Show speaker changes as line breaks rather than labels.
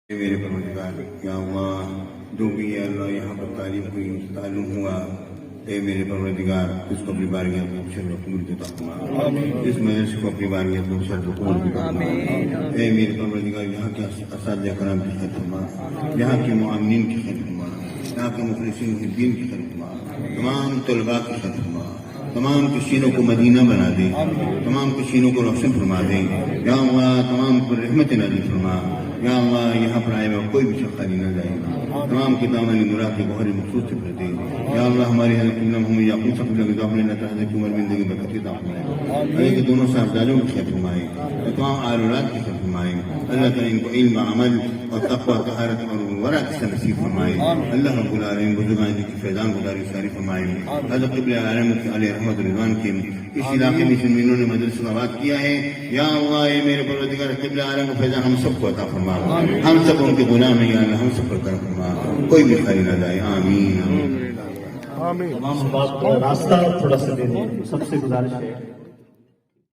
میرے پروردگار کیا ہوا جو بھی ہے اللہ یہاں پر تعلیم ہوئی تعلم ہوا، اے میرے پروردگار اس کو اپنی بارگاہ میں شر قبول عطا فرما، اس مجلس کو اپنی بارگاہ میں شر قبول عطا فرما، اے میرے پروردگار یہاں کے اساتذہ کرام کی خیر فرما، یہاں کے معاونین کی خیر فرما، یہاں کے مخلصین محبین کی خیر فرما، تمام طلباء کی خیر فرما، تمام کشینوں کو مدینہ بنا دے، تمام کشینوں کو روشن فرما دے، یا اللہ تمام پر رحمت نازل فرما، یا اللہ یہاں پر آئے ہوئے کوئی بھی شخص خالی نہ جائے گا، تمام کی دامن مراد کے بہت مخصوص سے بھر دے، یا اللہ ہماری حضرت قبلہ محمد یعقوب صاحب اللہ کے اللہ تعالیٰ حضرت عمر بن زندگی برکت عطا فرمائے، اللہ کے دونوں صاحبزادوں کی خیر فرمائے، تمام آل اولاد کی خیر فرمائے، اللہ تعالیٰ ان کو علم عمل اور تقوی طہارت اور ورع سے نصیب فرمائے، اللہ رب العالمین بزرگان کی فیضان گزاری ساری فرمائے، حضرت قبلہ عالم علیہ رحمت رضوان کے اس علاقے میں جن انہوں نے مدرسہ کو آباد کیا ہے، یا اللہ اے میرے پروردگار قبلہ عالم کا فیضان ہم سب کو عطا فرما، ہم سب ان کے غلام ہیں، یا اللہ ہم سب پر کرم فرما، کوئی بھی خالی نہ جائے، آمین
تمام بات راستہ تھوڑا سا دے دیں، سب سے گزارش ہے